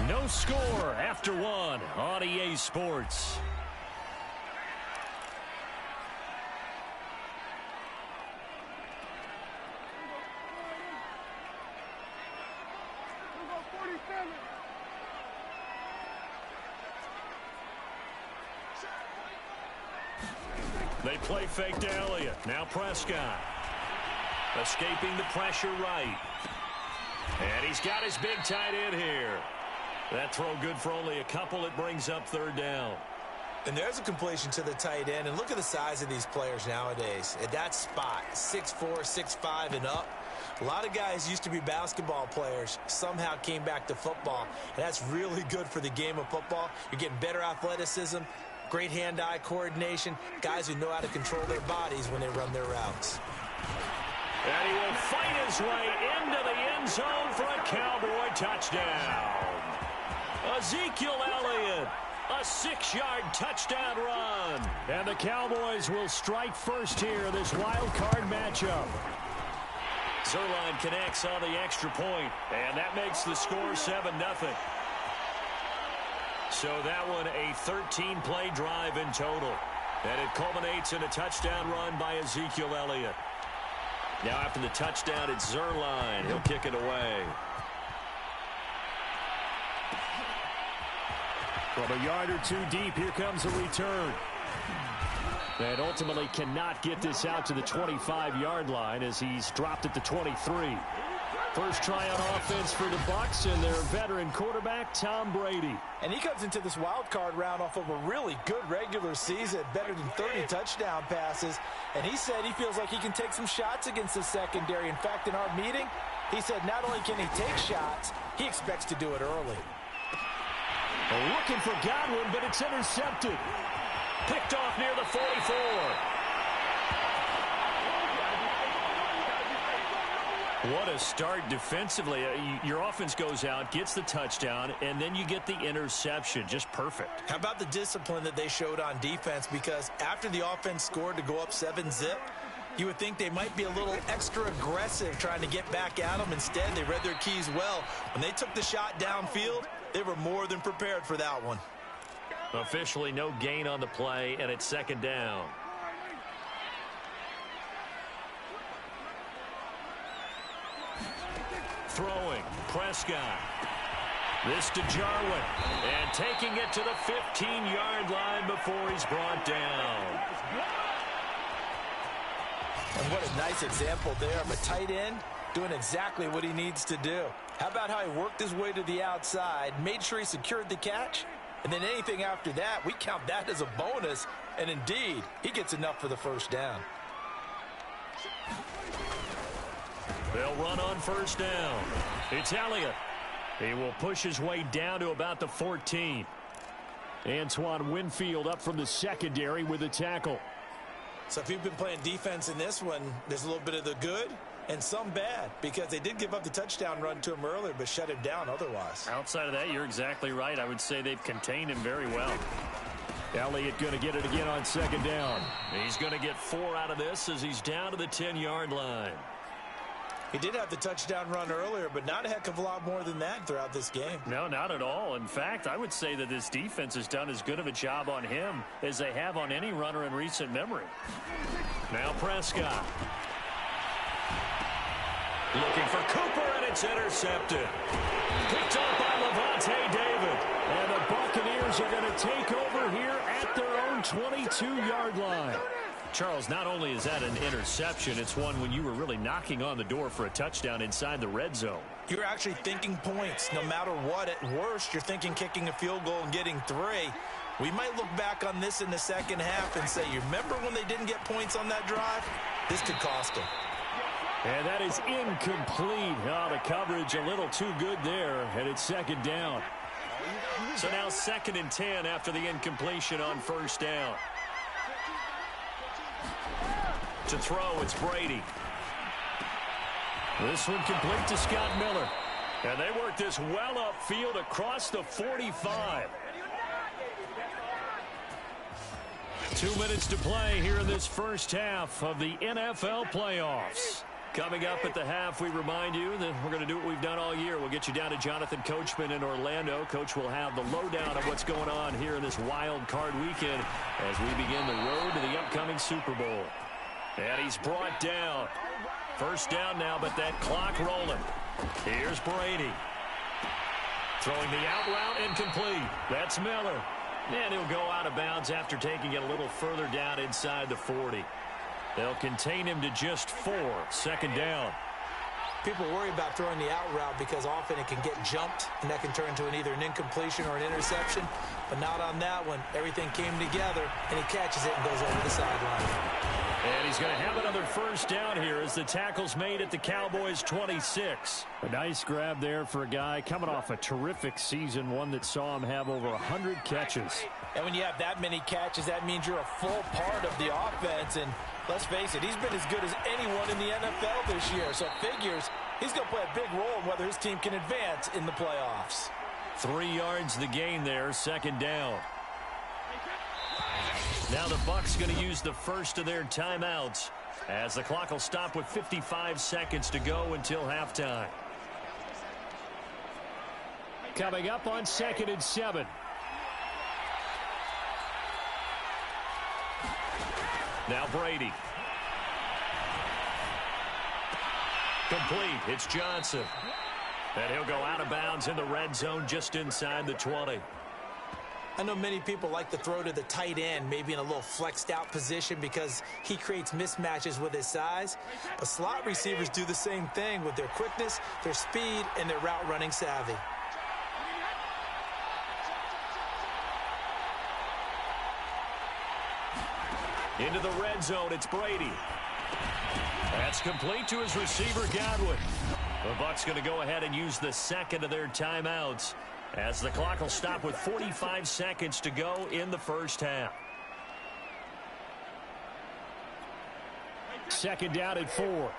No score after 1 on EA Sports. They play fake to Elliott. Now Prescott. Escaping the pressure right. And he's got his big tight end here. That throw good for only a couple. It brings up 3rd down. And there's a completion to the tight end. And look at the size of these players nowadays. At that spot, 6'4", 6'5", and up. A lot of guys used to be basketball players, somehow came back to football. And that's really good for the game of football. You're getting better athleticism, great hand-eye coordination, guys who know how to control their bodies when they run their routes. And he will fight his way into the end zone for a Cowboy touchdown. Ezekiel Elliott, a 6-yard touchdown run. And the Cowboys will strike first here, this wild card matchup. Zerline connects on the extra point, and that makes the score 7-0. So that one a 13-play drive in total. And it culminates in a touchdown run by Ezekiel Elliott. Now after the touchdown, it's Zerline. He'll kick it away. From a yard or 2 deep, here comes a return. And ultimately cannot get this out to the 25-yard line as he's dropped at the 23. First try on offense for the Bucs and their veteran quarterback, Tom Brady. And he comes into this wild card round off of a really good regular season, better than 30 touchdown passes. And he said he feels like he can take some shots against the secondary. In fact, in our meeting, he said not only can he take shots, he expects to do it early. Looking for Godwin, but it's intercepted. Picked off near the 44. What a start defensively. Your offense goes out, gets the touchdown, and then you get the interception. Just perfect. How about the discipline that they showed on defense? Because after the offense scored to go up 7-zip, you would think they might be a little extra aggressive trying to get back at them. Instead, they read their keys well. When they took the shot downfield, they were more than prepared for that one. Officially no gain on the play, and it's second down. Throwing, Prescott. This to Jarwin. And taking it to the 15-yard line before he's brought down. And what a nice example there of a tight end doing exactly what he needs to do. How about how he worked his way to the outside, made sure he secured the catch, and then anything after that, we count that as a bonus. And indeed, he gets enough for the first down. They'll run on first down. It's Elliott. He will push his way down to about the 14. Antoine Winfield up from the secondary with a tackle. So if you've been playing defense in this one, there's a little bit of the good and some bad, because they did give up the touchdown run to him earlier but shut him down otherwise. Outside of that, you're exactly right. I would say they've contained him very well. Elliott going to get it again on second down. He's going to get 4 out of this as he's down to the 10-yard line. He did have the touchdown run earlier, but not a heck of a lot more than that throughout this game. No, not at all. In fact, I would say that this defense has done as good of a job on him as they have on any runner in recent memory. Now Prescott. Looking for Cooper, and it's intercepted. Picked up by Levante David. And the Buccaneers are going to take over here at their own 22-yard line. Charles, not only is that an interception, it's one when you were really knocking on the door for a touchdown inside the red zone. You're actually thinking points. No matter what, at worst, you're thinking kicking a field goal and getting 3. We might look back on this in the second half and say, you remember when they didn't get points on that drive? This could cost them. And that is incomplete. Oh, the coverage a little too good there, and it's second down. So now 2nd and 10 after the incompletion on first down. To throw, it's Brady. This one complete to Scott Miller. And they work this well upfield across the 45. 2 minutes to play here in this first half of the NFL playoffs. Coming up at the half, we remind you that we're going to do what we've done all year. We'll get you down to Jonathan Coachman in Orlando. Coach will have the lowdown of what's going on here in this wild card weekend as we begin the road to the upcoming Super Bowl. And he's brought down. First down now, but that clock rolling. Here's Brady. Throwing the out route, incomplete. That's Miller. And he'll go out of bounds after taking it a little further down inside the 40. They'll contain him to just 4. Second down. People worry about throwing the out route because often it can get jumped, and that can turn into either an incompletion or an interception. But not on that one. Everything came together, and he catches it and goes over the sideline. And he's going to have another first down here as the tackle's made at the Cowboys' 26. A nice grab there for a guy coming off a terrific season, one that saw him have over 100 catches. And when you have that many catches, that means you're a full part of the offense. And let's face it, he's been as good as anyone in the NFL this year. So it figures he's going to play a big role in whether his team can advance in the playoffs. 3 yards the gain there, second down. Now the Bucs going to use the first of their timeouts as the clock will stop with 55 seconds to go until halftime. Coming up on 2nd and 7. Now Brady. Complete. It's Johnson. And he'll go out of bounds in the red zone just inside the 20. I know many people like to throw to the tight end, maybe in a little flexed out position because he creates mismatches with his size. But slot receivers do the same thing with their quickness, their speed, and their route running savvy. Into the red zone, it's Brady. That's complete to his receiver, Godwin. The Bucs going to go ahead and use the second of their timeouts as the clock will stop with 45 seconds to go in the first half. Second down at 4.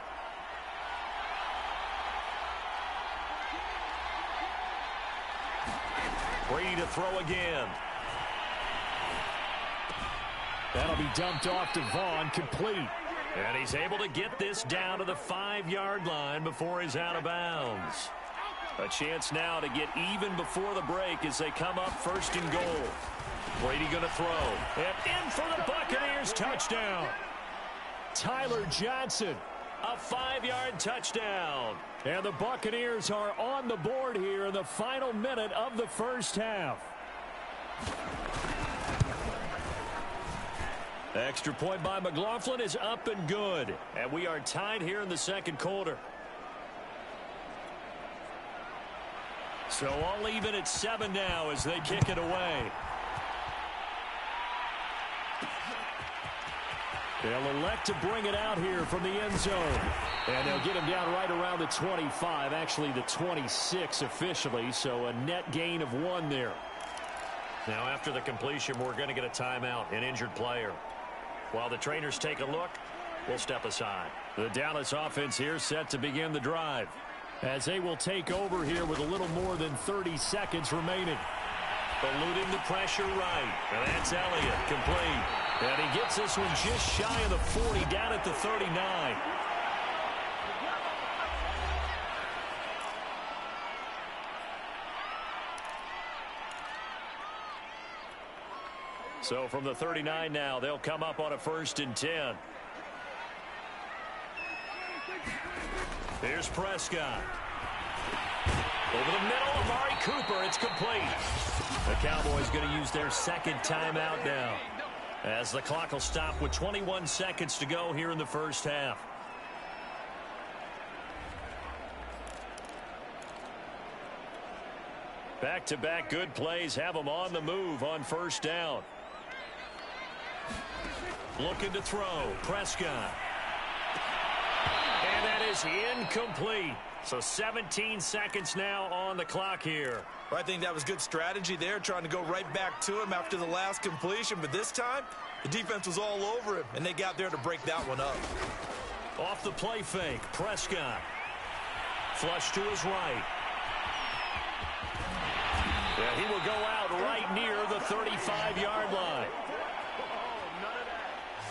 Brady to throw again. That'll be dumped off to Vaughn, complete. And he's able to get this down to the 5-yard line before he's out of bounds. A chance now to get even before the break as they come up first and goal. Brady going to throw. And in for the Buccaneers, touchdown. Tyler Johnson, a 5-yard touchdown. And the Buccaneers are on the board here in the final minute of the first half. Extra point by McLaughlin is up and good. And we are tied here in the second quarter. So all even at 7 now as they kick it away. They'll elect to bring it out here from the end zone. And they'll get him down right around the 25, actually the 26 officially, so a net gain of 1 there. Now after the completion, we're going to get a timeout, an injured player. While the trainers take a look, we'll step aside. The Dallas offense here set to begin the drive as they will take over here with a little more than 30 seconds remaining. Eluding the pressure right. And that's Elliott, complete. And he gets this one just shy of the 40, down at the 39. So from the 39 now, they'll come up on a 1st and 10. Here's Prescott. Over the middle, Amari Cooper. It's complete. The Cowboys going to use their second timeout now, as the clock will stop with 21 seconds to go here in the first half. Back-to-back good plays have them on the move on first down. Looking to throw. Prescott. And that is incomplete. So 17 seconds now on the clock here. Well, I think that was good strategy there, trying to go right back to him after the last completion. But this time, the defense was all over him, and they got there to break that one up. Off the play fake, Prescott. Flush to his right. Yeah, he will go out right near the 35-yard line.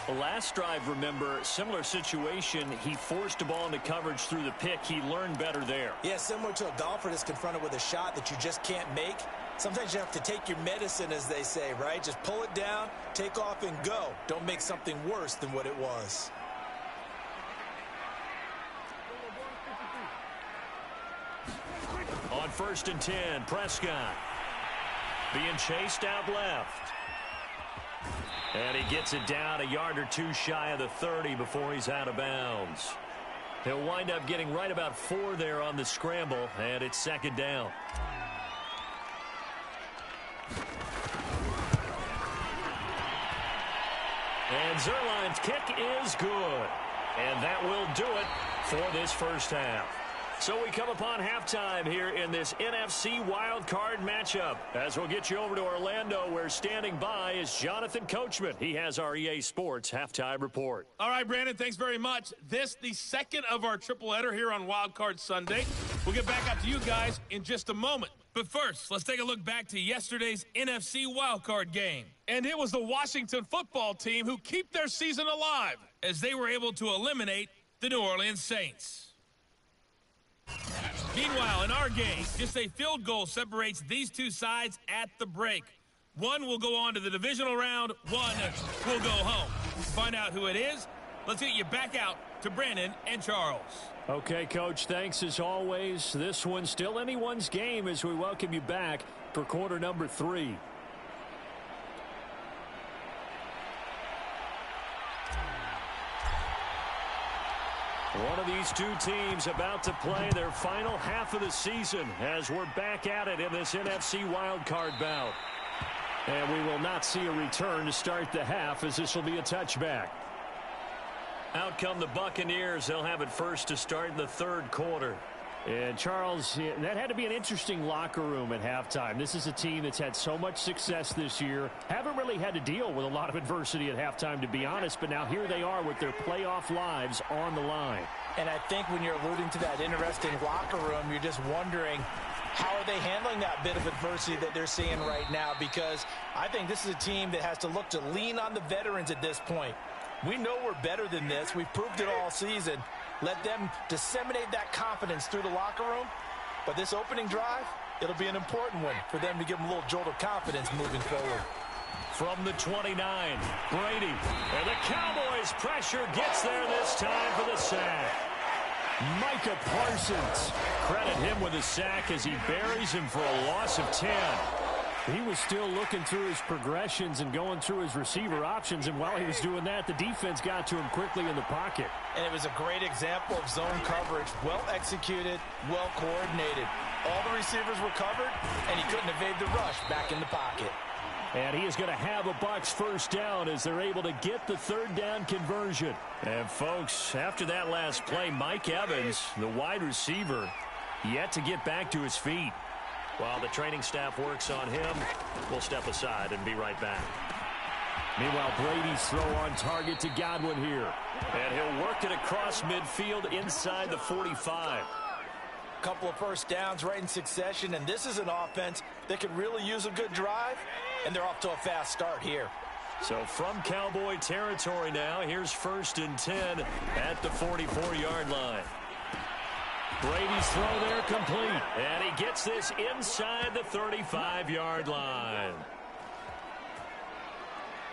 The last drive, remember, similar situation. He forced a ball into coverage through the pick. He learned better there. Yeah, similar to a golfer that's confronted with a shot that you just can't make. Sometimes you have to take your medicine, as they say, right? Just pull it down, take off, and go. Don't make something worse than what it was. On 1st and 10, Prescott being chased out left. And he gets it down a yard or 2 shy of the 30 before he's out of bounds. He'll wind up getting right about 4 there on the scramble, and it's second down. And Zerline's kick is good. And that will do it for this first half. So we come upon halftime here in this NFC wildcard matchup, as we'll get you over to Orlando, where standing by is Jonathan Coachman. He has our EA Sports halftime report. All right, Brandon, thanks very much. This, the second of our triple header here on Wildcard Sunday. We'll get back out to you guys in just a moment. But first, let's take a look back to yesterday's NFC wildcard game. And it was the Washington football team who keep their season alive, as they were able to eliminate the New Orleans Saints. Meanwhile, in our game, just a field goal separates these two sides at the break. One will go on to the divisional round, one will go home. To find out who it is, let's get you back out to Brandon and Charles. Okay, Coach, thanks as always. This one's still anyone's game as we welcome you back for quarter number 3. One of these two teams about to play their final half of the season as we're back at it in this NFC wildcard bout. And we will not see a return to start the half, as this will be a touchback. Out come the Buccaneers. They'll have it first to start in the third quarter. And, Charles, that had to be an interesting locker room at halftime. This is a team that's had so much success this year. Haven't really had to deal with a lot of adversity at halftime, to be honest. But now here they are with their playoff lives on the line. And I think when you're alluding to that interesting locker room, you're just wondering, how are they handling that bit of adversity that they're seeing right now? Because I think this is a team that has to look to lean on the veterans at this point. We know we're better than this. We've proved it all season. Let them disseminate that confidence through the locker room. But this opening drive, it'll be an important one for them to give them a little jolt of confidence moving forward. From the 29, Brady. And the Cowboys' pressure gets there this time for the sack. Micah Parsons. Credit him with a sack as he buries him for a loss of 10. He was still looking through his progressions and going through his receiver options, and while he was doing that, the defense got to him quickly in the pocket. And it was a great example of zone coverage. Well executed, well coordinated. All the receivers were covered, and he couldn't evade the rush back in the pocket. And he is going to have a Bucs first down as they're able to get the third down conversion. And, folks, after that last play, Mike Evans, the wide receiver, yet to get back to his feet. While the training staff works on him, we'll step aside and be right back. Meanwhile, Brady's throw on target to Godwin here. And he'll work it across midfield inside the 45. Couple of first downs right in succession, and this is an offense that could really use a good drive, and they're off to a fast start here. So from Cowboy territory now, here's 1st and 10 at the 44-yard line. Brady's throw there complete, and he gets this inside the 35-yard line.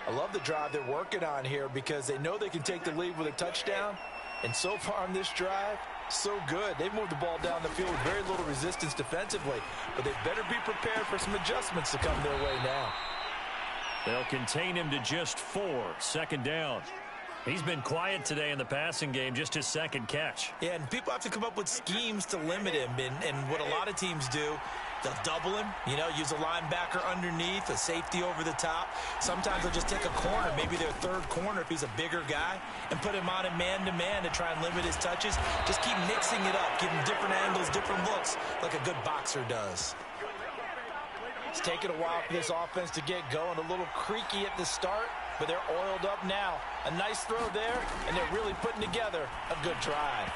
I love the drive they're working on here because they know they can take the lead with a touchdown, and so far on this drive, so good. They've moved the ball down the field with very little resistance defensively, but they better be prepared for some adjustments to come their way now. They'll contain him to just 4, 2nd down. He's been quiet today in the passing game, just his 2nd catch. Yeah, and people have to come up with schemes to limit him, and what a lot of teams do, they'll double him, use a linebacker underneath, a safety over the top. Sometimes they'll just take a corner, maybe their 3rd corner if he's a bigger guy, and put him on a man-to-man to try and limit his touches. Just keep mixing it up, give him different angles, different looks, like a good boxer does. It's taken a while for this offense to get going, a little creaky at the start, but they're oiled up now. A nice throw there, and they're really putting together a good drive.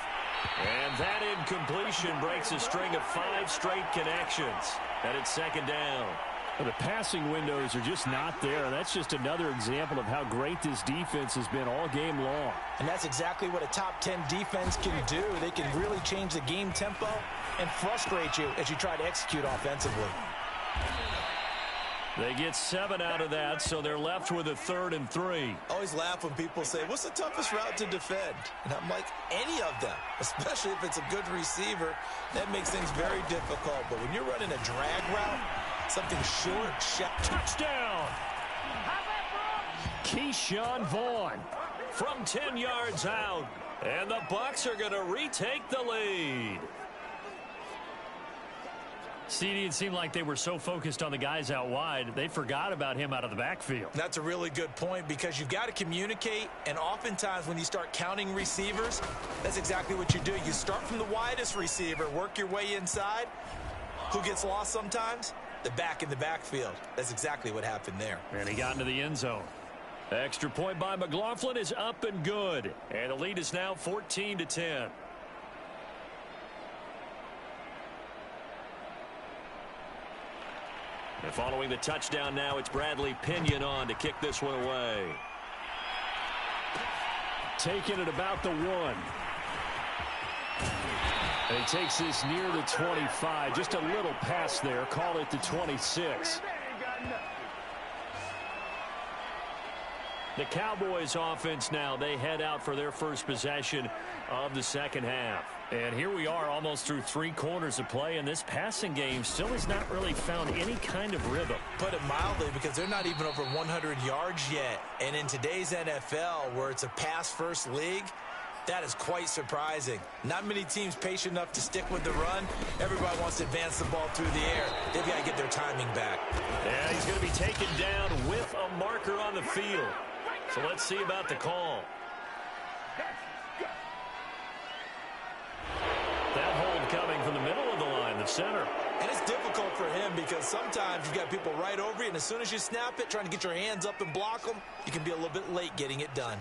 And that incompletion breaks a string of 5 straight connections. And it's 2nd down. Well, the passing windows are just not there. That's just another example of how great this defense has been all game long. And that's exactly what a top 10 defense can do. They can really change the game tempo and frustrate you as you try to execute offensively. They get 7 out of that, so they're left with a 3rd and 3. I always laugh when people say, what's the toughest route to defend? And I'm like, any of them, especially if it's a good receiver. That makes things very difficult. But when you're running a drag route, something short, touchdown! Keyshawn Vaughn from 10 yards out. And the Bucs are going to retake the lead. CD, it seemed like they were so focused on the guys out wide, they forgot about him out of the backfield. That's a really good point because you've got to communicate, and oftentimes when you start counting receivers, that's exactly what you do. You start from the widest receiver, work your way inside. Who gets lost sometimes? The back in the backfield. That's exactly what happened there. And he got into the end zone. Extra point by McLaughlin is up and good. And the lead is now 14-10. And following the touchdown now, it's Bradley Pinion on to kick this one away. Taking it about the 1. And he takes this near the 25. Just a little pass there. Call it the 26. The Cowboys offense now, they head out for their first possession of the 2nd half. And here we are almost through 3 quarters of play, and this passing game still has not really found any kind of rhythm. Put it mildly, because they're not even over 100 yards yet. And in today's NFL, where it's a pass-first league, That is quite surprising. Not many teams patient enough to stick with the run. Everybody wants to advance the ball through the air. They've got to get their timing back. Yeah, he's going to be taken down with a marker on the field. So let's see about the call. That hold coming from the middle of the line, the center. And it's difficult for him because sometimes you've got people right over you, and as soon as you snap it, trying to get your hands up and block them, you can be a little bit late getting it done.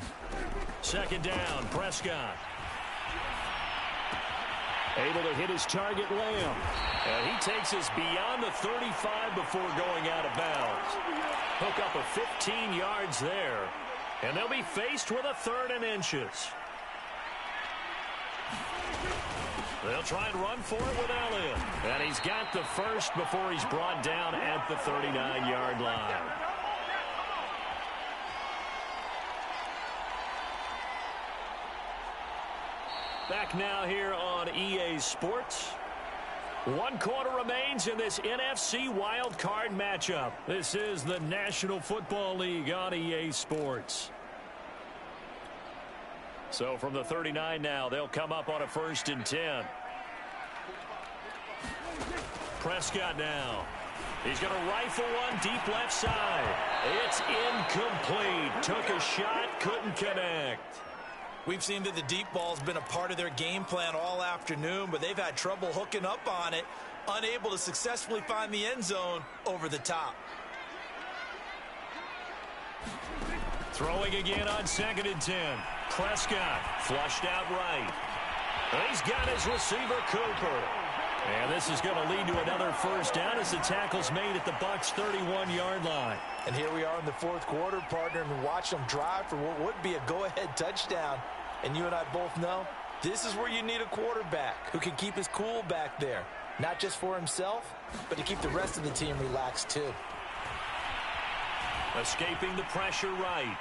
Second down, Prescott. Able to hit his target, Lamb. And he takes us beyond the 35 before going out of bounds. Hook up a 15 yards there. And they'll be faced with a 3rd and inches. They'll try and run for it with Elliott. And he's got the first before he's brought down at the 39-yard line. Back now here on EA Sports. 1 quarter remains in this NFC Wild Card matchup. This is the National Football League on EA Sports. So from the 39 now, they'll come up on a 1st and 10. Prescott now. He's going to rifle one deep left side. It's incomplete. Took a shot, couldn't connect. We've seen that the deep ball's been a part of their game plan all afternoon, but they've had trouble hooking up on it, unable to successfully find the end zone over the top. Throwing again on 2nd and 10. Prescott flushed out right. And he's got his receiver, Cooper. And this is going to lead to another 1st down as the tackle's made at the Bucs' 31-yard line. And here we are in the 4th quarter, partner, and watch them drive for what would be a go-ahead touchdown. And you and I both know this is where you need a quarterback who can keep his cool back there. Not just for himself, but to keep the rest of the team relaxed too. Escaping the pressure right.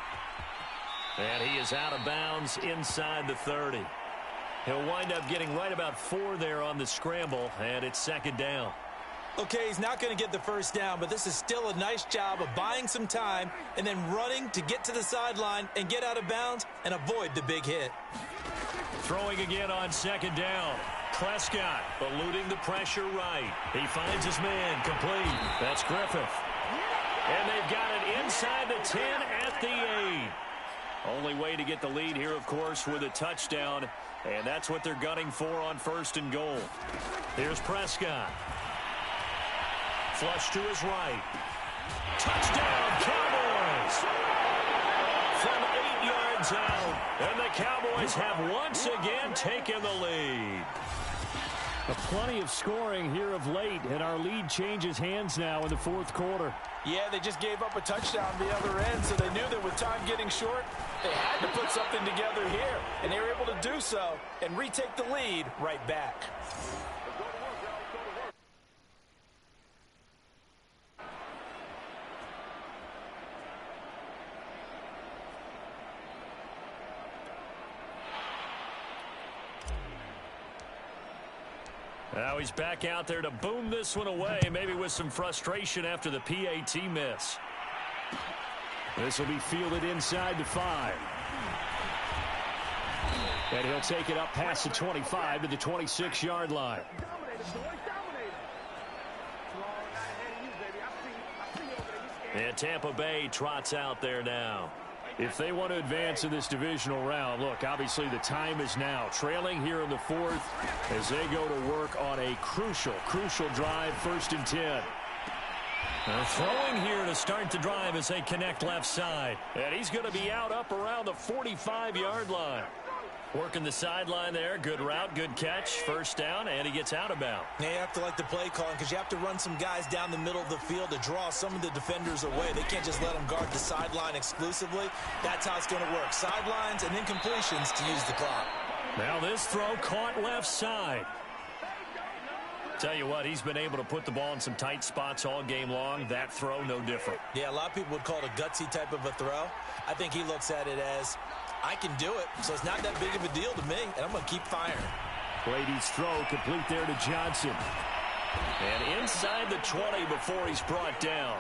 And he is out of bounds inside the 30. He'll wind up getting right about 4 there on the scramble, and it's 2nd down. Okay, he's not going to get the 1st down, but this is still a nice job of buying some time and then running to get to the sideline and get out of bounds and avoid the big hit. Throwing again on 2nd down. Prescott eluding the pressure right. He finds his man complete. That's Griffith. And they've got it inside the 10 at the 8. Only way to get the lead here, of course, with a touchdown. And that's what they're gunning for on 1st and goal. Here's Prescott. Flush to his right. Touchdown, Cowboys! From 8 yards out. And the Cowboys have once again taken the lead. Plenty of scoring here of late, and our lead changes hands now in the 4th quarter. Yeah, they just gave up a touchdown the other end, so they knew that with time getting short, they had to put something together here. And they were able to do so and retake the lead right back. Now he's back out there to boom this one away, maybe with some frustration after the PAT miss. This will be fielded inside the 5. And he'll take it up past the 25 to the 26-yard line. And Tampa Bay trots out there now. If they want to advance in this divisional round, look, obviously the time is now. Trailing here in the 4th as they go to work on a crucial drive, 1st and 10. They're throwing here to start the drive as they connect left side. And he's going to be out up around the 45-yard line. Working the sideline there. Good route, good catch. 1st down, and he gets out of bounds. Yeah, you have to like the play calling because you have to run some guys down the middle of the field to draw some of the defenders away. They can't just let them guard the sideline exclusively. That's how it's going to work. Sidelines and then completions to use the clock. Now this throw caught left side. Tell you what, he's been able to put the ball in some tight spots all game long. That throw, no different. Yeah, a lot of people would call it a gutsy type of a throw. I think he looks at it as, I can do it, so it's not that big of a deal to me, and I'm going to keep firing. Brady's throw complete there to Johnson. And inside the 20 before he's brought down.